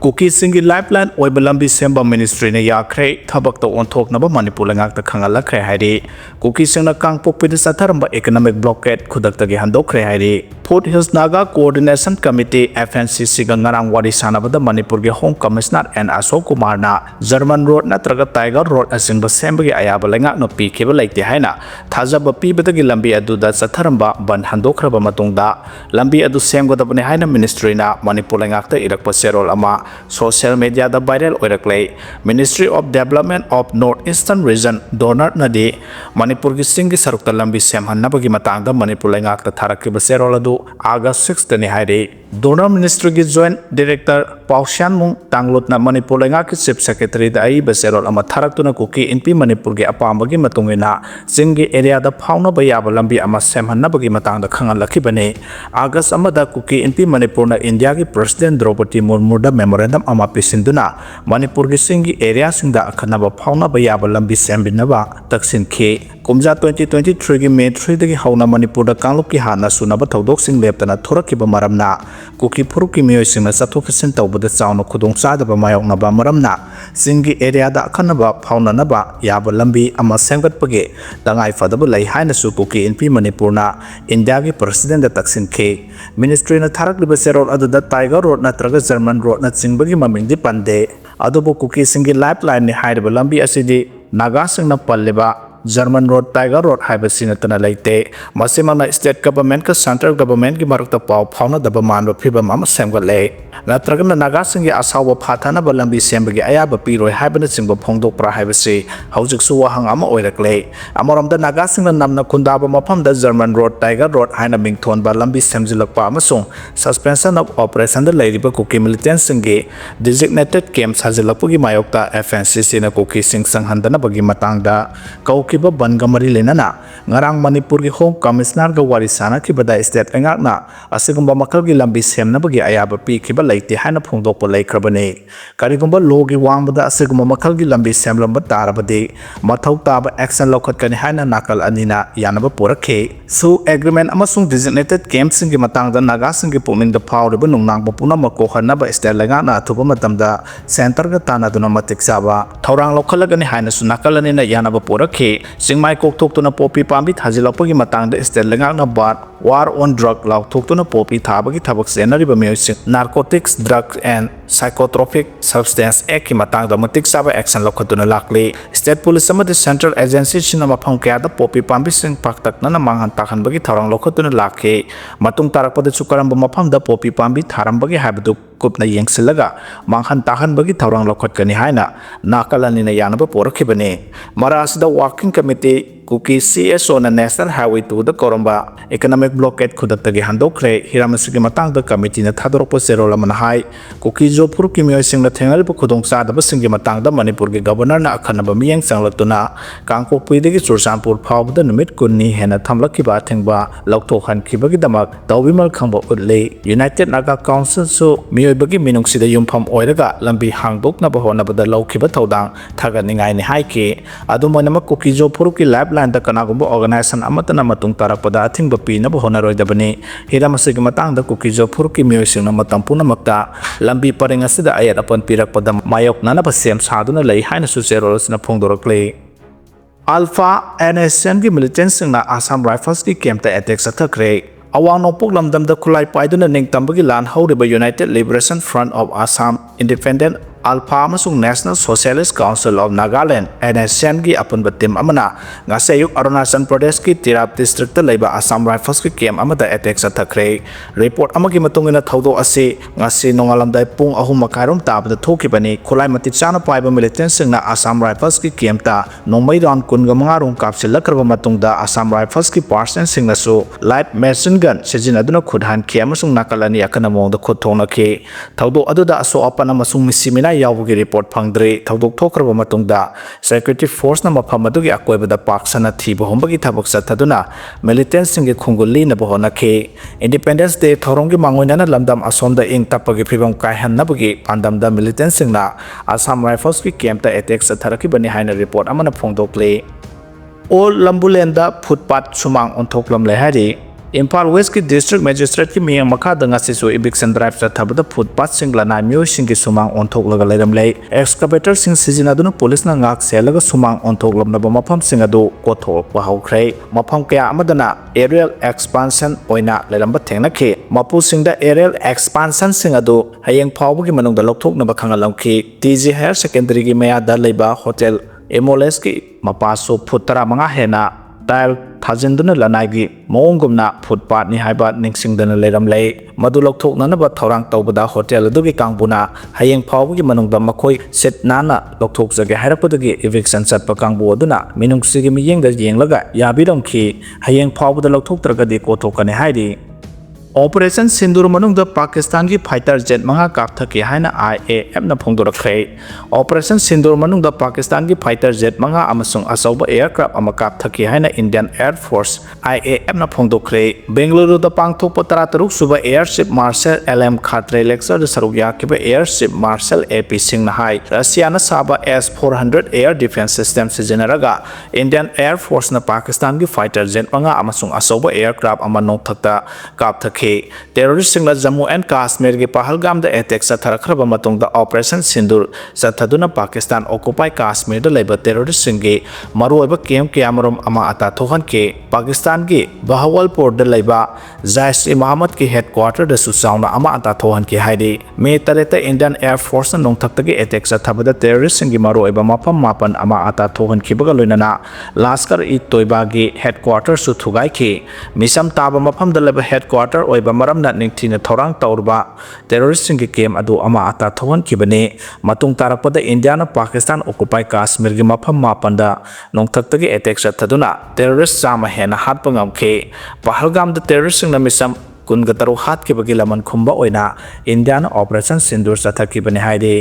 Kuki singi lifeline oiba lambi semba ministry ne yakhre thabak to onthok naba Manipur langak ta khangalakre hairi Kuki singna kangpok pidi satharamba economic blockade khudakta ge handokre hairi Food Hills Naga Coordination Committee FNCC ga ngarang wari sanabada Manipur ge Home Commissioner N Ashok Kumar na German Road natraga Tiger Road asingba semba ge ayaba langak no pi kheba laite haina thajaba pibada ge lambi aduda satharamba ban handokraba matungda lambi adu semgodabane haina ministry na Manipur langak ta irakpa serol ama social media da viral oiraklei Ministry of Development of Northeastern Region donor nadi Manipur gi singi sarukta lambi semhannabagi matangda Manipur langak ta tharakkiba serol adu August 6 tani hairi donor ministry gi joint director Paushan mung tanglutna Manipur langak ki chief secretary da ai beserol ama tharaktuna Kuki NP Manipur gi apambagi matungina singi area da phauna bayaba lambi ama semhannabagi matangda khangalakibane August amada Kuki NP Manipur na India gi president Draupadi Murmu da memorandum ama pisinduna Manipur gi singi area singda akhanaba phauna bayaba lambi sembinaba taksin khe kumja 2023 gi May 3 dagi hauna Manipur da kanglup ki hana sunaba thodok sing leptana thorakiba maramna Kuki phuruk ki miyoi singna sathokhasin tawbada chawna khudong chadaba mayoknaba maramna singi area da akhanaba phauna naba yaba lambi ama semgatpage tangai fadaba lai haina su Kuki NP Manipur na India gi president da taksin khe ministry na tharakliba serol aduda Tiger Road natraga German Road na singbagi mamingdi pande adubo Kuki singi lifeline ni hairaba lambi asidi naga singna palleba German Road Tiger Road haiba sinatana laite masimana state government ka central government gi marakta paw phauna daba manba phiba mama semgale natragana naga singi asawa phathana balambi sembagi ayaba piroi haibana singba phongdok pra haibasi haujik su wahang ama oirakle amaramda naga singna namna khundaba mafamda German Road Tiger Road haina mingthon ba lambi semjilakpa amasung suspension of operation da lairiba Kuki militant singi designated camp sajilakpugi mayokta FNCC na Kuki sing sanghandana bagi matangda kiba bangamari lenana ngarang Manipur gi Home Commissioner ga wari sana kibada state engak na asigumba makal gi lambi semna bagi ayaba pi kiba laite haina phongdok pa laikhrabane karigumba law gi wangbada asigumba makal gi lambi semlamba tarabade mathau taba action lokhat kani haina nakal anina yanaba porakhe su agreement amasung designated camp sing gi matangda naga sing gi puming da phawreba nungnang puna mako hanaba state lenga na thuba matamda center ga tana duna matik saba thorang lokhalagani haina su nakal anina yanaba porakhe Singmai kok thok tuna popi pambi thajilakpagi matangda state lengakna bat war on drug law thok tuna popi thabagi thabak senariba miyoi narcotics drug and psychotropic substance act ki matangda matik saba action lokhatuna lakle state police amadi central agency sina mafam kya da popi pambi sing paktakna na manghan takhanbagi thorang lokhatuna lakhe matung tarakpada chukaramba mafamda popi pambi tharambagi habdu kupna yengsilaga manghan tahanbagi thorang lokhatkani haina nakalanina yanaba porakhibane marasida working committee Kuki CSO na National Highway 2 da koromba economic blockade khudaktage handokre hiramasigi matang da committee na thadorokpa serol amana hai Kuki Jopur ki miyoi singna thengalba khudong chadaba singi matang da Manipur ge governor na akhanaba miyeng sanglatuna kangkok puidagi Churchanpur phawbda numit kunni hena thamlakkiba thengba lokthokhan khibagi damak tawbimal khangba utle United Naga Council so miyoibagi minungsida yumpham oiraga lambi hangdokna ba honabada lokhiba thodang thaganingai ni haike adumanama Kuki Jopur ki lab da kanagumba organization amatana matung tarakpada athingba pinaba honaroidabani hiramasigi matangda Kuki Jopur ki miyoi singna matam punamakta lambi pareng asida ayat apan pirakpada mayok nanaba sem saduna lai haina su serolsna phongdorakle Alpha NSCN gi militant singna Assam Rifles ki camp ta attack sathakre awang nopok lamdamda khulai paiduna ningtambagi lan horiba United Liberation Front of Assam Independent Alpha amasung National Socialist Council of Nagaland NSCN gi apunba team amana ngasayuk Arunachal Pradesh ki Tirap district ta leiba Assam Rifles ki camp amada attack sathakre report amagi matungina thodo ase ngasi nongalamdai pung 3:00 tabada thokibani khulai mati chana paiba militant singna Assam Rifles ki camp ta nongmai round 15 rung kapsilakraba matungda Assam Rifles ki person singna su light machine gun sejinaduna khudhan ki amasung nakalani akana mongda khudthongna ke thodo aduda aso apana masung misimina yawgi report phangdre thodok thokraba matungda security force na mafam adugi akoibada paksana thiba hombagi thabak sathaduna militant singi khungulli na bohona ke Independence Day thorongi mangoina na lamdam asomda ing tapagi phibam kaihan nabagi pandamda militant singna Assam Rifles ki camp ta attack satharaki bani haina report amana phongdokle all lambulenda footpath sumang onthoklam le hari Impal West ki District Magistrate ki miyang makada nga sisu eviction drive sa thabada footpath sing lanai myo sing ki sumang onthok laga leiram lei excavator sing sizinaduna police na ngak selaga sumang onthok lamna ba mafam sing adu kothok pa haukhrei mafam kaya amadana aerial expansion oina leiramba thengna khi mapu singda aerial expansion sing adu hayeng phawbu ki manungda lokthok na ba khangalam khi TG Higher Secondary ki maya da leiba hotel MLS ki mapaso phutara manga hena tile thajinduna lanai mongumna footpath ni haiba ningsingdana leiram lei madu lokthokna ba thorang tawbada hotel adugi kangbuna hayeng phawgi manungda makhoi set nana lokthok jage hairapodagi eviction chatpa kangbu aduna minungsigi miyengda yenglaga yabiram khi hayeng phawbada lokthoktragadi kothokane hairi Operation Sindur manungda Pakistan ki fighter jet manga kapthakhre haina IAF na phongdorakhre Operation Sindur manungda Pakistan ki fighter jet manga amasung asauba aircraft ama kapthakhre haina Indian Air Force IAF na phongdokhre Bengaluru da pangthokpa 13 suba Airship Marshal LM Khatre lecture saruk yakiba Airship Marshal AP Singh na hai Russia na saba S400 air defense system sijenaraga Indian Air Force na Pakistan ki fighter jet manga amasung asauba aircraft ama nokthakta kapthakhre terrorist singla Jammu and Kashmir ki Pahalgam da attack sa tharakhra matung da Operation Sindur sa thaduna Pakistan occupy Kashmir da leba terrorist singi maru oiba kem kyamarom ama ata thohan ke Pakistan ki Bahawalpur da leba Jaish-e-Mohammed ki headquarter da su sauna ama ata thohan ke haidi me tareta Indian Air Force na nongthakta ki attack sa thabada terrorist singi maru oiba mafam mapan ama ata thohan khibaga loinana Lashkar-e-Toiba ki headquarter su thugai ki misam taba mafam da leba headquarter oiba maram na ningthina thorang tawrba terrorist sing ki kem adu ama ata thowan kibane matung tarakpada India na Pakistan occupy Kashmir gi mafam mapanda nongthakta gi attack sa thaduna terrorist sama hena hatpa ngamkhe Pahalgam da terrorist sing na misam kungataru hat ki bagi laman khumba oina India na Operation Sindur sa thakibane haide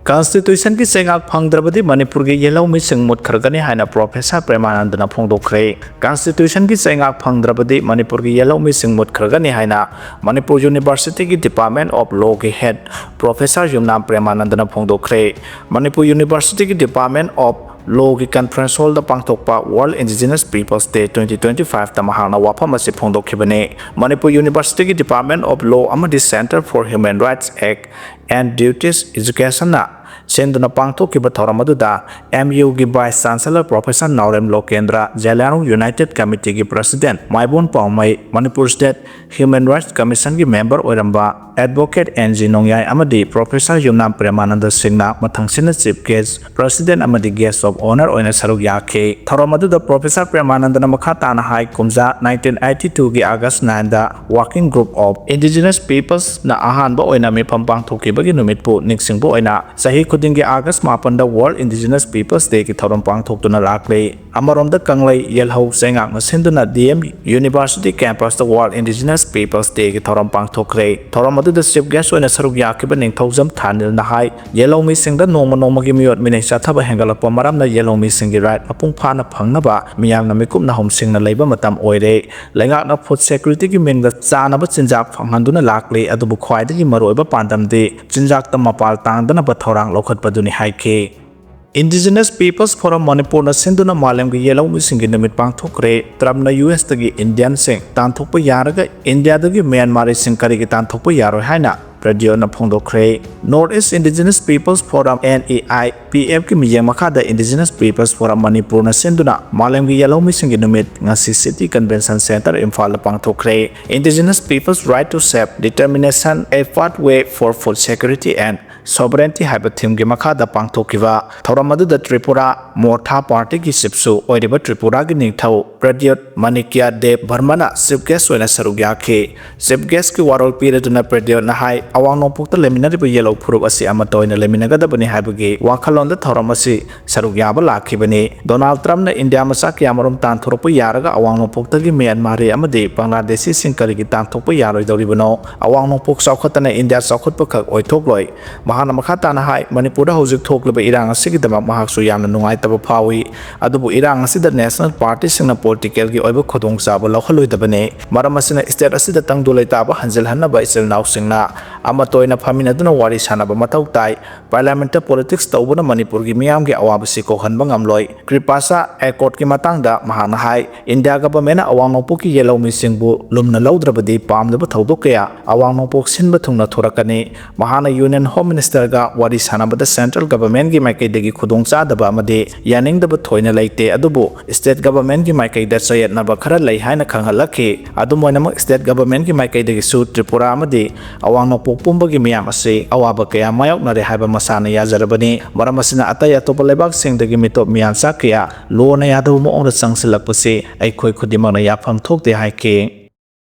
Constitution ki sengak phangdrabadi Manipur ki yellow mi singmut khargani haina Professor Premanandana phongdokhre Constitution ki sengak phangdrabadi Manipur ki yellow mi singmut khargani haina Manipur University ki Department of Law ki head Professor Yumnam Premanandana phongdokhre Manipur University ki Department of Law ki conference hall da pangthokpa World Indigenous Peoples Day 2025 ta mahana wafam ase phongdokhibane Manipur University ki Department of Law amadi Center for Human Rights Act and Duties Education na Senduna pangthokkiba thoramadda MU gi Vice Chancellor Professor Naurem Lokendra Jailanu United Committee gi President Maibon Paumai Manipur State Human Rights Commission gi member oiramba Advocate NG Nongyai amadi Professor Yumnam Premananda Singna mathangsina Chief Guest President amadi Guest of Honor oina saruk yakhe thoramadda Professor Premananda na makha tana hai kumja 1982 gi August 9 da Working Group of Indigenous Peoples na ahanba oina mifam pangthokkiba gi numitpu ningsingbu oina sahi khudingi August 8 da World Indigenous Peoples Day ki thoram pangthoktuna lakle amarom da kanglai yelhau sengak na sinduna DM University campus da World Indigenous Peoples Day ki thoram pangthokre thoram the Chief Guest oina saruk yakiba ningthaujam thanil na hai yellow mi singda noma gi miyot minai chathaba hengalapa maram na yellow mi singi right apung phana phangnaba miyamna mikup na hom singna leiba matam oire lengak na food security ki mingda chana ba chinjak phanghanduna lakle adubu khwaidagi maroiba pandamde chinjak ta mapal tangdana ba thorang lokhat paduni haike Indigenous Peoples Forum Manipur na sinduna malem gi yellow mi singi namit pangthokre tramna US tagi Indian sing tanthokpa yaraga India dagi Myanmar sing kari gi tanthokpa yaroi haina radio na phongdokhre Northeast Indigenous Peoples Forum NEI PF ki miyang makha da Indigenous Peoples Forum Manipur na sinduna malem gi yellow mi singi namit ngasi City Convention Center Imphal la pangthokre Indigenous Peoples Right to Self Determination a pathway for food security and sovereignty haiba theme gi makha da pangthokiba thoramadu da Tripura Mortha Party ki sipsu oiriba Tripura gi ningthau Pradyot Manikya Dev Burmana chief guest oina saruk yakhe chief guest ki warol pireduna Pradyot na hai awang nopuk ta leminariba yellow phuruk asi ama toina leminaga da bani haibagi wakhalon da thoramasi saruk yaba lakhibani Donald Trump na India masa ki amarom tan thoropu yaraga awang nopuk ta gi Myanmar amadi Bangladeshi singkari gi tan thokpu yaroi doribano awang nopuk saukhatana India saukhatpa khak oithokloi mahana makata na hai Manipur da hojik thokleba irang asigi da mahaksu yamna nungai taba phawi adubu irang asida National Party singna political gi oiba khodong chaba lokhaloi dabane maram asina state asida tangdulai taba hanjel hanna ba isel naw singna ꯑꯃꯇꯣꯏꯅ ꯐꯝꯃꯤꯟꯅꯗꯨꯅ ꯋꯥꯔꯤ ꯁꯥꯟꯅꯕ ꯃꯊꯧ ꯇꯥꯏ parliament ꯄꯣꯂꯤꯇꯤक्ꯁ ꯇꯧꯕꯅ ꯃꯅꯤꯄꯨꯔꯒꯤ ꯃꯤꯌꯥꯝꯒꯤ ꯑꯋꯥꯕꯁꯤ ꯀꯣꯛꯍꯟꯕ ꯉꯝꯂꯣꯏ ꯀ꯭ꯔꯤꯄꯥꯁꯥ ꯑꯦꯀꯣꯔꯗꯀꯤ ꯃꯇꯥꯡꯗ ꯃꯍꯥꯛꯅ ꯍꯥꯏ ꯏꯟꯗꯤꯌꯥ ꯒꯚꯔꯟꯃꯦꯟꯠꯅ ꯑꯋꯥꯡ ꯅꯣꯡꯄꯣꯛꯀꯤ ꯌꯦꯜꯍꯧꯃꯤꯁꯤꯡꯕꯨ ꯂꯨꯝꯅ ꯂꯧꯗ꯭ꯔꯕꯗꯤ ꯄꯥꯝꯗꯕ ꯊꯧꯗꯣꯛ ꯀꯌꯥ ꯑꯋꯥꯡ ꯅꯣꯡꯄꯣꯛ ꯁꯤꯟꯕ ꯊꯨꯡꯅ ꯊꯣꯔꯛꯀꯅꯤ ꯃꯍꯥꯛꯅ ꯌꯨꯅꯤꯌꯟ ꯍꯣꯝ ꯃꯤꯅꯤꯁꯇꯔꯒ ꯋꯥꯔꯤ ꯁꯥꯟꯅꯕꯗ ꯁꯦꯟꯇ꯭ꯔꯦꯜ ꯒꯚꯔꯟꯃꯦꯟꯠꯒꯤ ꯃꯥꯏꯀꯩꯗꯒꯤ ꯈꯨꯗꯣꯡꯆꯥꯗꯕ ꯑꯃꯗꯤ ꯌꯥꯅꯤꯡꯗꯕ ꯊꯣꯏꯅ ꯂꯩꯇꯦ ꯑꯗꯨꯕꯨ ꯁ꯭ꯇꯦꯠ ꯒꯚꯔꯟꯃꯦꯟꯠꯒꯤ ꯃꯥꯏꯀꯩꯗ ꯆꯌꯦꯠꯅꯕ ꯈꯔ ꯂꯩ ꯍꯥꯏꯅ ꯈꯪꯍꯜꯂꯛꯈꯤ ꯑꯗꯨꯝ ꯑꯣꯏꯅꯃꯛ ꯁ꯭ꯇꯦꯠ ꯒꯚꯔꯟꯃꯦꯟꯠꯒꯤ ꯃꯥꯏꯀꯩꯗꯒꯤꯁꯨ ꯇ꯭ꯔꯤꯄꯨꯔꯥ ꯑꯃꯗꯤ ꯑꯋꯥꯡ ꯅꯣꯡꯄꯣꯛ ꯄꯨꯝꯕꯒꯤ ꯃꯤꯌꯥꯝ ꯑꯁꯤ ꯑꯋꯥꯕ ꯀꯌꯥ ꯃꯥꯌꯣꯛꯅꯔꯦ ꯍꯥꯏꯕ ꯃꯁꯥꯅ ꯌꯥꯖꯔꯕꯅꯤ ꯃꯔꯝ ꯑꯁꯤꯅ ꯑꯇꯩ ꯑꯇꯣꯞꯄ ꯂꯩꯕꯥꯛꯁꯤꯡꯗꯒꯤ ꯃꯤꯇꯣꯞ ꯃꯤꯌꯥꯟꯆꯥ ꯀꯌꯥ ꯂꯣꯅ ꯌꯥꯗꯕ ꯃꯑꯣꯡꯗ ꯆꯪꯁꯤꯜꯂꯛꯄꯁꯤ ꯑꯩꯈꯣꯏ ꯈꯨꯗꯤꯡꯃꯛꯅ ꯌꯥꯐꯝ ꯊꯣꯛꯇꯦ ꯍꯥꯏꯈꯤ